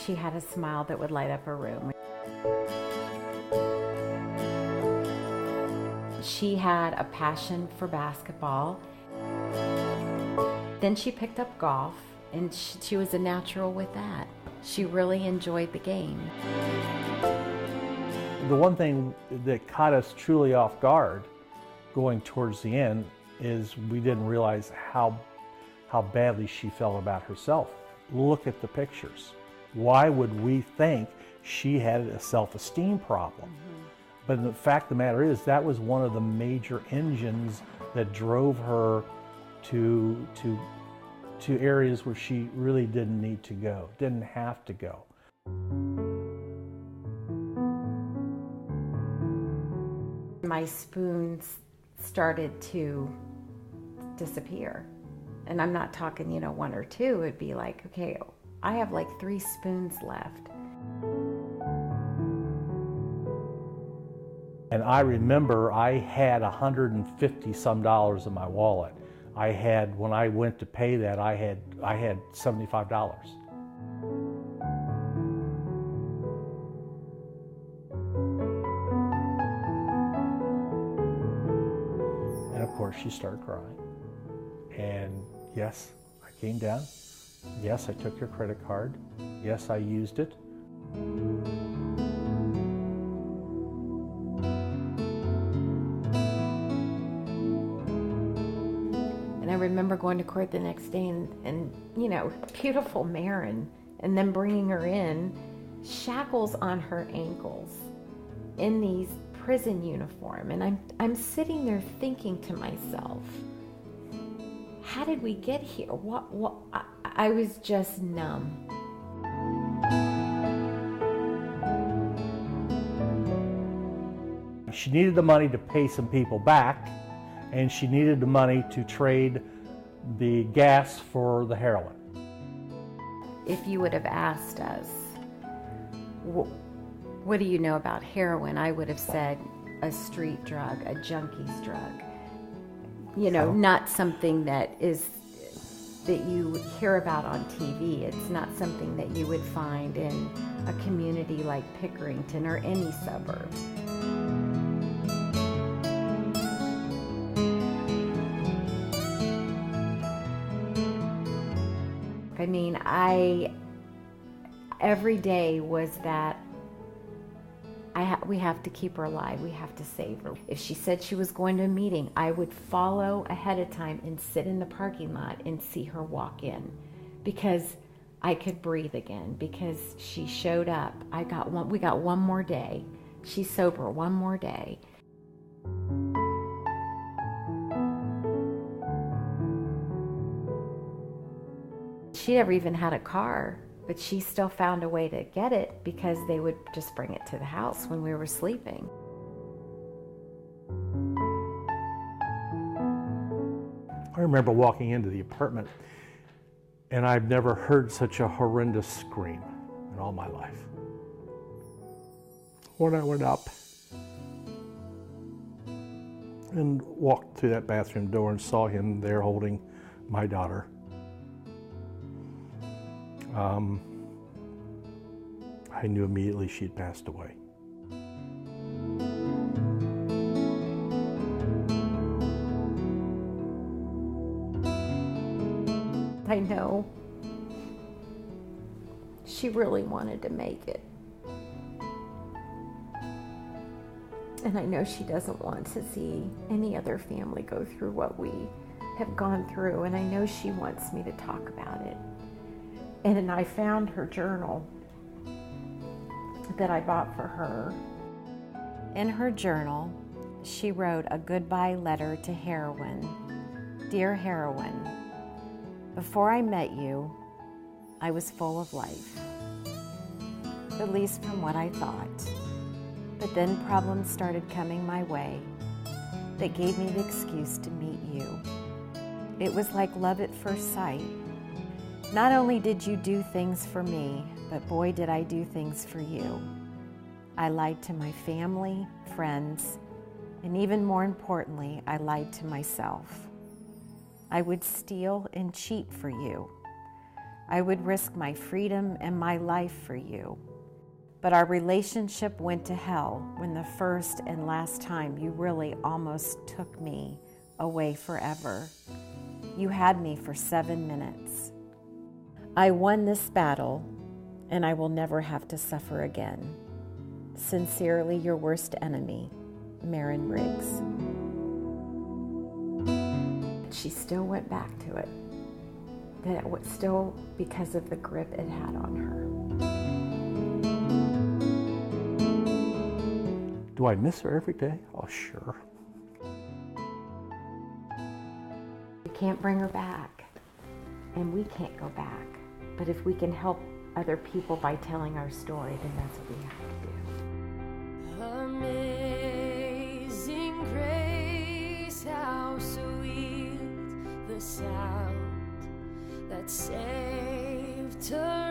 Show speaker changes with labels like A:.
A: She had a smile that would light up a room. She had a passion for basketball. Then she picked up golf, and she was a natural with that. She really enjoyed the game.
B: The one thing that caught us truly off guard going towards the end is we didn't realize how badly she felt about herself. Look at the pictures. Why would we think she had a self-esteem problem? But the fact of the matter is that was one of the major engines that drove her to areas where she really didn't need to go, didn't have to go.
A: My spoons started to disappear. And I'm not talking, one or two. It'd be like, okay, I have like 3 spoons left.
B: And I remember I had $150 some in my wallet. When I went to pay that, I had $75. And of course she started crying. And yes, I came down. Yes, I took your credit card. Yes, I used it.
A: And I remember going to court the next day and beautiful Marin, and then bringing her in, shackles on her ankles in these prison uniform. And I'm sitting there thinking to myself, how did we get here? I was just numb.
B: She needed the money to pay some people back, and she needed the money to trade the gas for the heroin.
A: If you would have asked us, what do you know about heroin? I would have said a street drug, a junkie's drug. Not something that you hear about on TV. It's not something that you would find in a community like Pickerington or any suburb. I mean, every day was that we have to keep her alive. We have to save her. If she said she was going to a meeting, I would follow ahead of time and sit in the parking lot and see her walk in, because I could breathe again, because she showed up. We got one more day. She's sober one more day. She never even had a car, but she still found a way to get it because they would just bring it to the house when we were sleeping.
B: I remember walking into the apartment, and I've never heard such a horrendous scream in all my life. When I went up and walked through that bathroom door and saw him there holding my daughter, I knew immediately she'd passed away.
A: I know she really wanted to make it. And I know she doesn't want to see any other family go through what we have gone through. And I know she wants me to talk about it. And then I found her journal that I bought for her. In her journal, she wrote a goodbye letter to heroin. Dear heroin, before I met you, I was full of life, at least from what I thought. But then problems started coming my way that gave me the excuse to meet you. It was like love at first sight. Not only did you do things for me, but boy, did I do things for you. I lied to my family, friends, and even more importantly, I lied to myself. I would steal and cheat for you. I would risk my freedom and my life for you. But our relationship went to hell when the first and last time you really almost took me away forever. You had me for 7 minutes. I won this battle, and I will never have to suffer again. Sincerely, your worst enemy, Marin Briggs. She still went back to it. That it was still because of the grip it had on her.
B: Do I miss her every day? Oh, sure.
A: We can't bring her back, and we can't go back. But if we can help other people by telling our story, then that's what we have to do.
C: Amazing grace, how sweet the sound that saved her.